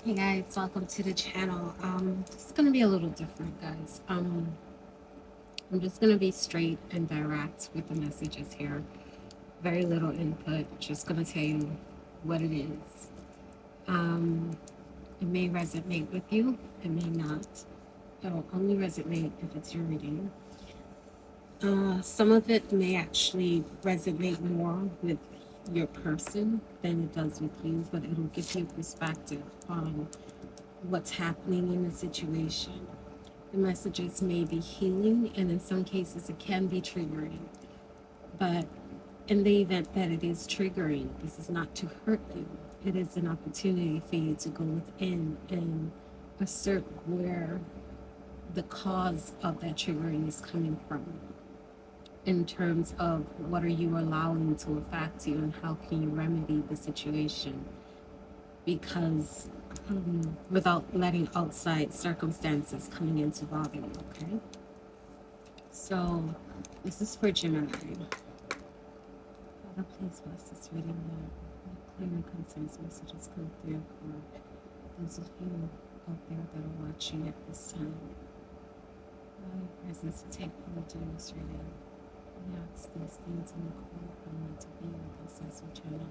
Hey guys, welcome to the channel. It's gonna be a little different, guys. I'm just gonna be straight and direct with the messages here. Very little input. Just gonna tell you what it is. Um, it may resonate with you. It may not. It'll only resonate if it's your reading. Some of it may actually resonate more with your person than it does with you, but it'll give you perspective on what's happening in the situation. The messages may be healing, and in some cases, it can be triggering. But in the event that it is triggering, this is not to hurt you. It is an opportunity for you to go within and assert where the cause of that triggering is coming from, in terms of what are you allowing to affect you and how can you remedy the situation. Because without letting outside circumstances coming in to bother you, okay? So this is for Gemini. Father, please bless this reading now. Clear and concise messages come through for those of you out there that are watching at this time. Allow your presence to take hold in this reading. We ask these things in the cold moment to be with us as we channel.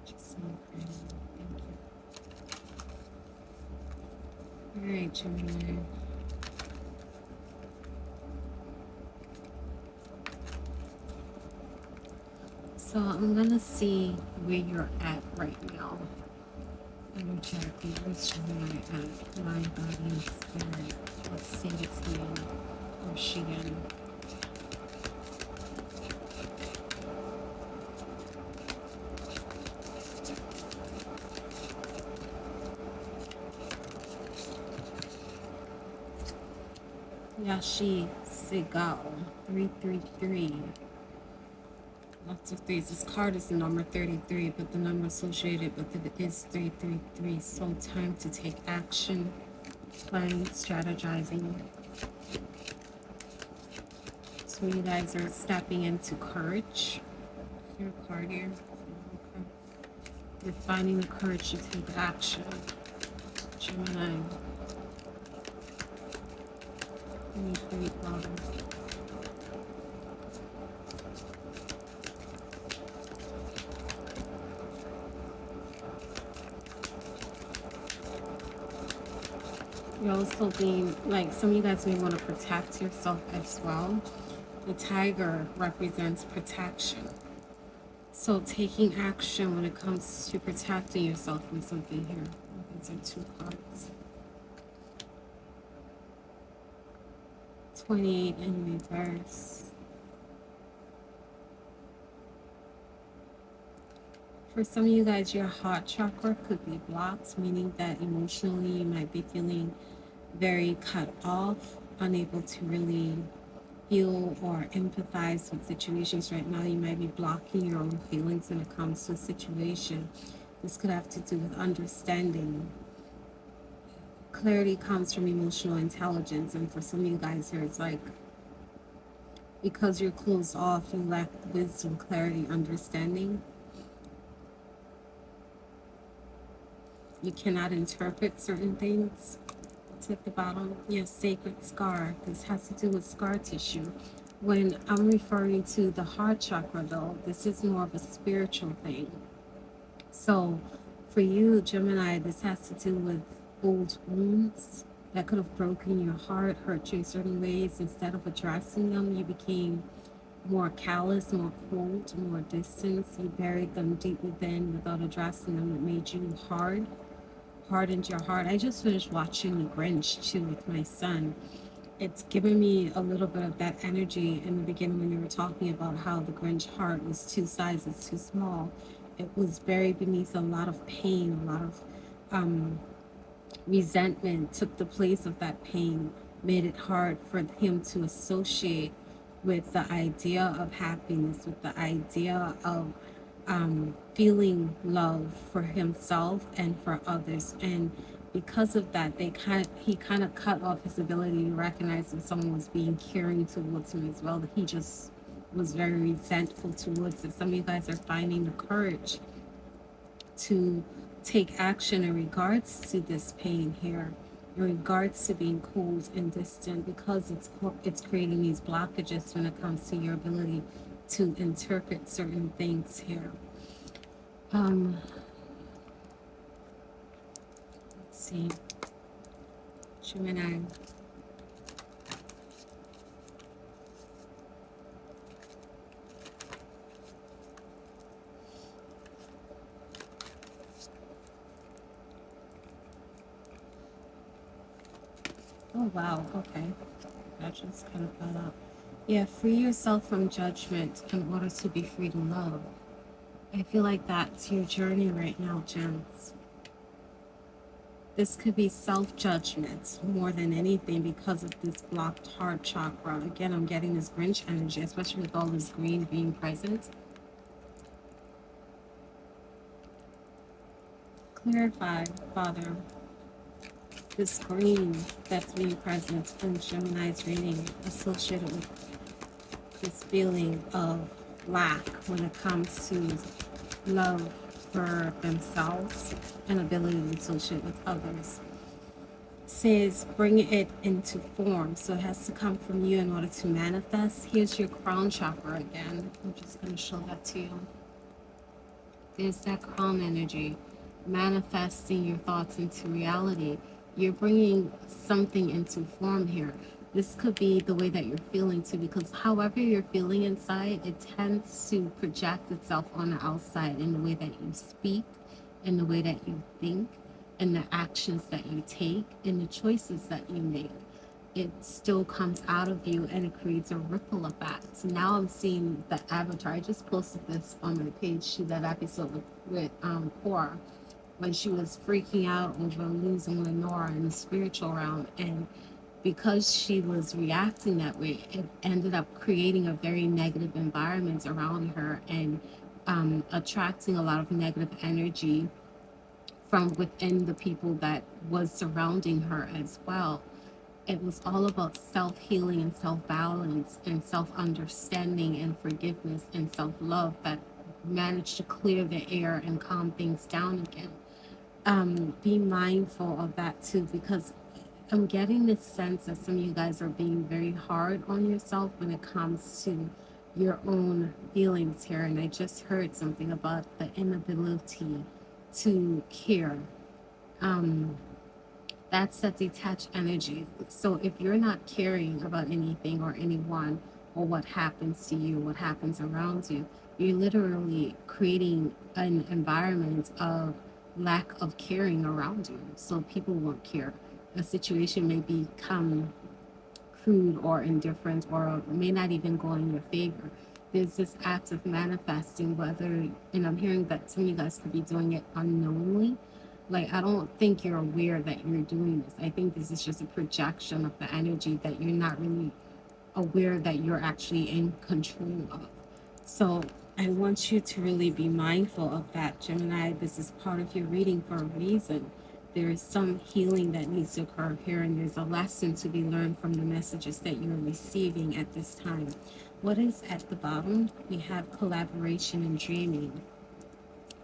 Just say prayer. Thank you. Alright, Gemini. So I'm gonna see where you're at right now. Energetically, where's Gemini at? Mind, body, and spirit. Let's see this man or she in. Yashi Segal 333. Lots of threes. This card is the number 33, but the number associated with it is 333. So time to take action, planning, strategizing. So you guys are stepping into courage. Your card here. Okay. You're finding the courage to take action. Gemini. You're also being, like, some of you guys may want to protect yourself as well. The tiger represents protection. So taking action when it comes to protecting yourself from something here. These are two cards. 28 in reverse. For some of you guys, your heart chakra could be blocked, meaning that emotionally you might be feeling very cut off, unable to really feel or empathize with situations right now. You might be blocking your own feelings when it comes to a situation. This could have to do with understanding. Clarity comes from emotional intelligence, and for some of you guys here, it's like because you're closed off, you lack wisdom, clarity, understanding. You cannot interpret certain things. It's at the bottom. Yes, sacred scar. This has to do with scar tissue. When I'm referring to the heart chakra, though, this is more of a spiritual thing. So for you, Gemini, this has to do with old wounds that could have broken your heart, hurt you in certain ways. Instead of addressing them, you became more callous, more cold, more distant. You buried them deep within without addressing them. It made you hard. Hardened your heart. I just finished watching The Grinch too with my son. It's given me a little bit of that energy in the beginning when you were talking about how the Grinch heart was two sizes too small. It was buried beneath a lot of pain, a lot of resentment took the place of that pain, made it hard for him to associate with the idea of happiness, with the idea of feeling love for himself and for others. And because of that, he kind of cut off his ability to recognize that someone was being caring towards him as well. That he just was very resentful towards it. Some of you guys are finding the courage to take action in regards to this pain here, in regards to being cold and distant, because it's creating these blockages when it comes to your ability to interpret certain things here. Let's see, Gemini. Oh wow, okay. That just kind of fell out. Yeah, free yourself from judgment in order to be free to love. I feel like that's your journey right now, Gems. This could be self-judgment more than anything because of this blocked heart chakra. Again, I'm getting this Grinch energy, especially with all this green being present. Clarify, Father, this green that's being present in Gemini's reading associated with this feeling of lack when it comes to love for themselves and ability to associate with others. Says bring it into form, so it has to come from you in order to manifest. Here's your crown chakra again. I'm just going to show that to you. There's that crown energy, manifesting your thoughts into reality. You're bringing something into form here. This could be the way that you're feeling too, because however you're feeling inside, it tends to project itself on the outside in the way that you speak, in the way that you think, in the actions that you take, in the choices that you make. It still comes out of you and it creates a ripple effect. So now I'm seeing the avatar. I just posted this on my page to that episode with Cora, when she was freaking out over losing Lenora in the spiritual realm. And because she was reacting that way, it ended up creating a very negative environment around her and attracting a lot of negative energy from within the people that was surrounding her as well. It was all about self-healing and self-balance and self-understanding and forgiveness and self-love that managed to clear the air and calm things down again. Be mindful of that too, because I'm getting this sense that some of you guys are being very hard on yourself when it comes to your own feelings here. And I just heard something about the inability to care. That's that detached energy. So if you're not caring about anything or anyone or what happens to you, what happens around you, you're literally creating an environment of lack of caring around you. So people won't care. A situation may become crude or indifferent or may not even go in your favor. There's this act of manifesting, whether, and I'm hearing that some of you guys could be doing it unknowingly. Like, I don't think you're aware that you're doing this. I think this is just a projection of the energy that you're not really aware that you're actually in control of. So I want you to really be mindful of that, Gemini. This is part of your reading for a reason. There is some healing that needs to occur here, and there's a lesson to be learned from the messages that you're receiving at this time. What is at the bottom? We have collaboration and dreaming.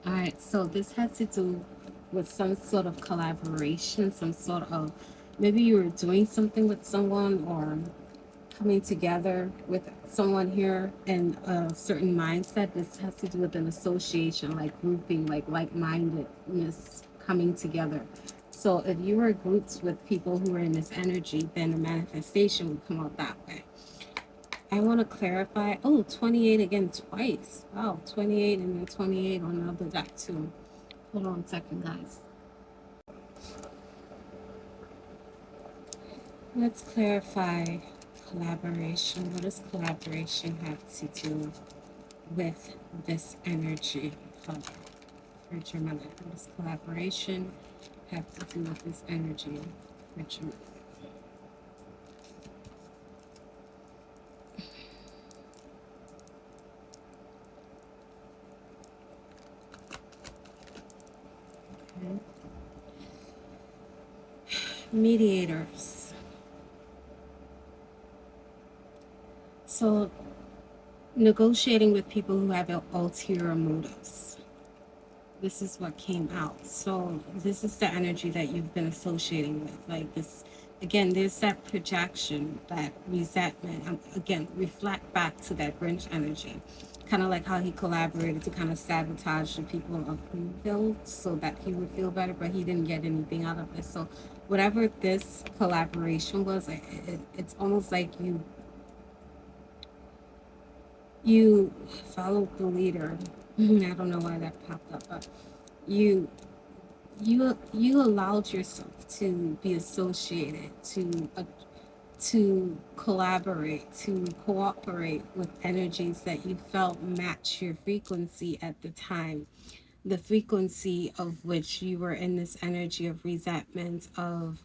All right, so this has to do with some sort of collaboration, some sort of, maybe you were doing something with someone or coming together with someone here in a certain mindset. This has to do with an association, like grouping, like-mindedness coming together. So if you were grouped with people who are in this energy, then the manifestation would come out that way. I want to clarify. Oh, 28 again twice. Wow, 28 and then 28 on the other deck too. Hold on a second, guys. Let's clarify collaboration. What does collaboration have to do with this energy for Gemini? What does collaboration have to do with this energy for Gemini? Okay. Mediators. So negotiating with people who have ulterior motives. This is what came out. So this is the energy that you've been associating with. Like this, again, there's that projection, that resentment. Again, reflect back to that Grinch energy. Kind of like how he collaborated to kind of sabotage the people of Whoville so that he would feel better, but he didn't get anything out of this. So whatever this collaboration was, it's almost like you followed the leader. I don't know why that popped up, but you you allowed yourself to be associated, to collaborate, to cooperate with energies that you felt match your frequency at the time, the frequency of which you were in this energy of resentment, of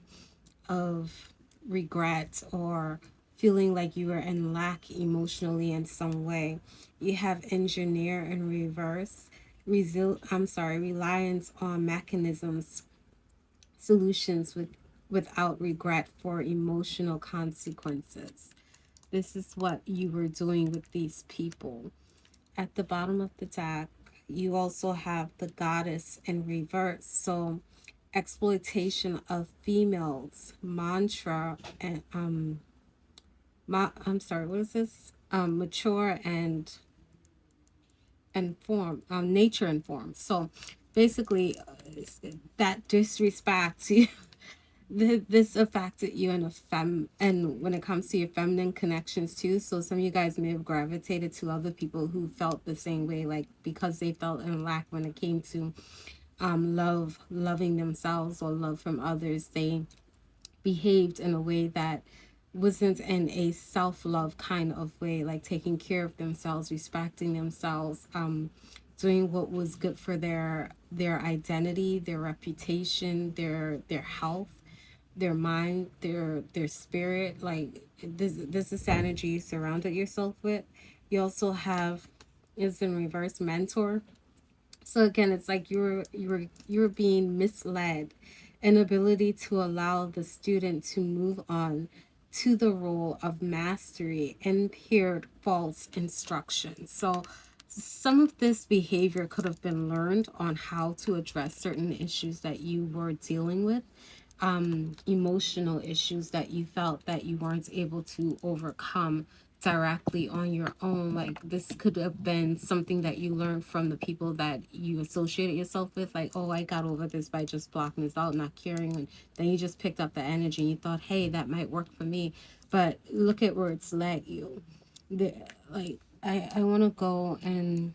regret, or feeling like you were in lack emotionally in some way. You have engineer in reverse, reliance on mechanisms, solutions without regret for emotional consequences. This is what you were doing with these people. At the bottom of the deck, you also have the goddess in reverse. So exploitation of females, mantra, and I'm sorry, what is this? Mature and form, nature and form. So basically, that disrespect this affected you in a and when it comes to your feminine connections too. So some of you guys may have gravitated to other people who felt the same way, like because they felt in lack when it came to loving themselves or love from others. They behaved in a way that wasn't in a self-love kind of way, like taking care of themselves, respecting themselves, doing what was good for their identity, their reputation, their health, their mind, their spirit. Like this is the energy you surrounded yourself with. You also have, is in reverse, mentor. So again, it's like you're being misled, inability to allow the student to move on to the role of mastery, impaired false instruction. So some of this behavior could have been learned on how to address certain issues that you were dealing with, emotional issues that you felt that you weren't able to overcome directly on your own. Like this could have been something that you learned from the people that you associated yourself with, like, oh, I got over this by just blocking this out, not caring, and then you just picked up the energy and you thought, hey, that might work for me. But look at where it's led you. the, like I want to go and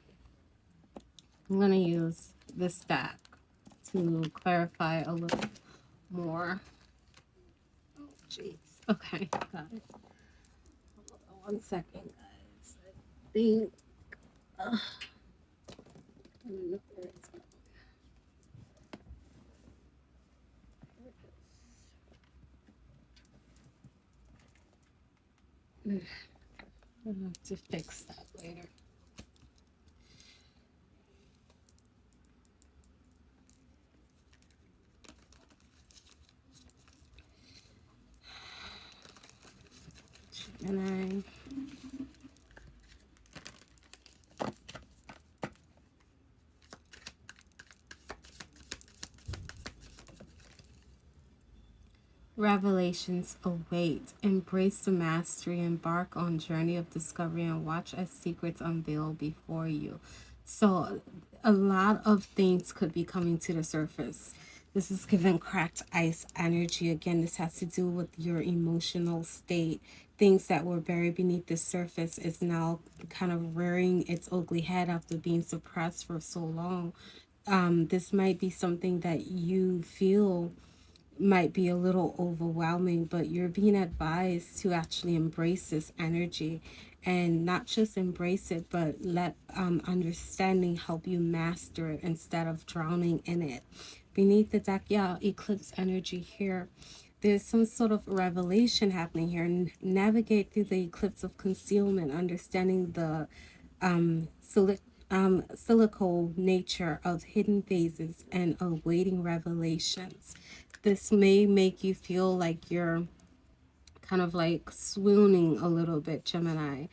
I'm going to use this stack to clarify a little more. Jeez. Okay, got it. Hold on 1 second, guys. I think. I don't know where it's going. I'll have to fix that later. Gemini. Revelations await. Embrace the mastery, embark on journey of discovery, and watch as secrets unveil before you. So a lot of things could be coming to the surface. This is given cracked ice energy. Again, this has to do with your emotional state. Things that were buried beneath the surface is now kind of rearing its ugly head after being suppressed for so long. This might be something that you feel might be a little overwhelming, but you're being advised to actually embrace this energy, and not just embrace it, but let understanding help you master it instead of drowning in it. Beneath the deck, yeah, eclipse energy here. There's some sort of revelation happening here. Navigate through the eclipse of concealment, understanding the silico nature of hidden phases and awaiting revelations. This may make you feel like you're kind of like swooning a little bit, Gemini.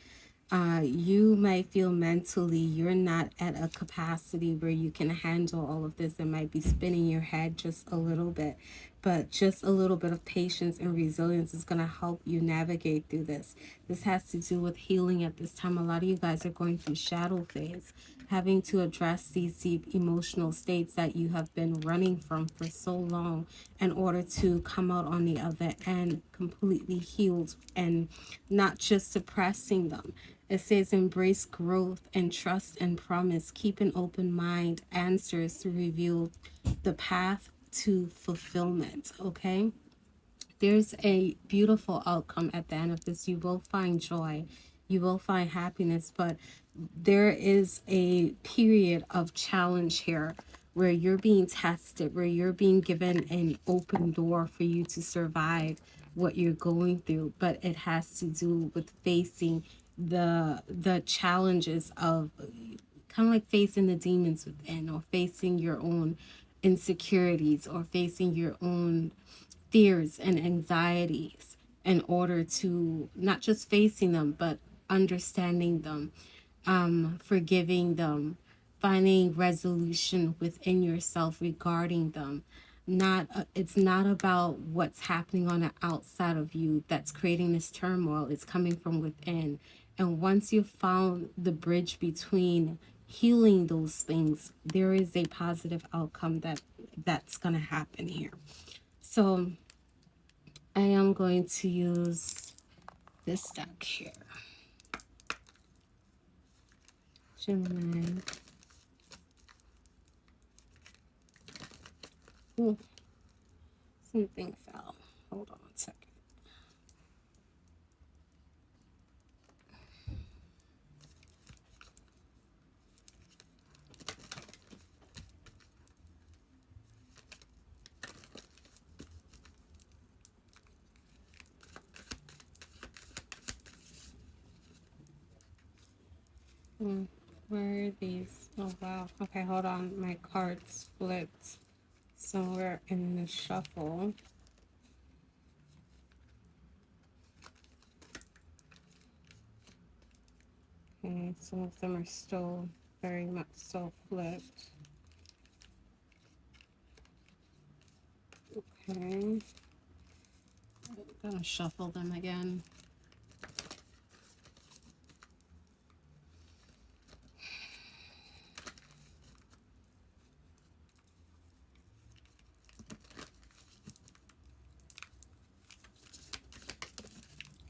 You might feel mentally you're not at a capacity where you can handle all of this. It might be spinning your head just a little bit, but just a little bit of patience and resilience is going to help you navigate through this. This has to do with healing at this time. A lot of you guys are going through shadow phase, having to address these deep emotional states that you have been running from for so long in order to come out on the other end completely healed and not just suppressing them. It says embrace growth and trust and promise. Keep an open mind. Answers to reveal the path to fulfillment. Okay. There's a beautiful outcome at the end of this. You will find joy. You will find happiness, but there is a period of challenge here where you're being tested, where you're being given an open door for you to survive what you're going through, but it has to do with facing the challenges of kind of like facing the demons within, or facing your own insecurities, or facing your own fears and anxieties, in order to not just facing them but understanding them, forgiving them, finding resolution within yourself regarding them. Not It's not about what's happening on the outside of you that's creating this turmoil. It's coming from within. And once you've found the bridge between healing those things, there is a positive outcome that's going to happen here. So I am going to use this deck here. Gemini. Ooh, something fell. Hold on a second. Where are these? Oh, wow. Okay, hold on. My cards flipped somewhere in the shuffle. Okay, some of them are still very much so flipped. Okay. I'm gonna shuffle them again.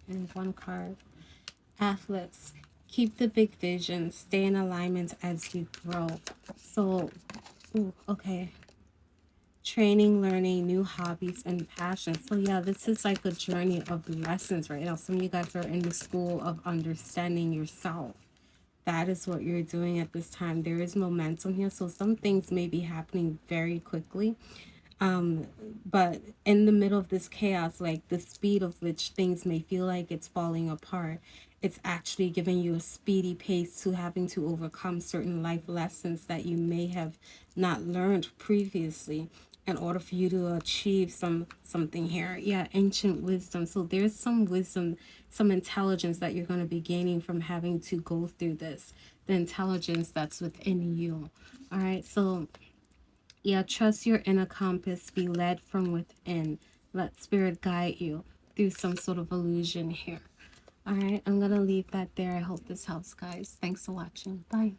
And one card. Athletes, keep the big vision, stay in alignment as you grow. So, ooh, okay. Training, learning, new hobbies, and passions. So yeah, this is like a journey of lessons right now. Some of you guys are in the school of understanding yourself. That is what you're doing at this time. There is momentum here. So some things may be happening very quickly. But in the middle of this chaos, like the speed of which things may feel like it's falling apart, it's actually giving you a speedy pace to having to overcome certain life lessons that you may have not learned previously in order for you to achieve something here. Yeah, ancient wisdom. So there's some wisdom, some intelligence that you're going to be gaining from having to go through this, the intelligence that's within you. All right, so yeah, trust your inner compass. Be led from within. Let spirit guide you through some sort of illusion here. All right, I'm going to leave that there. I hope this helps, guys. Thanks for watching. Bye.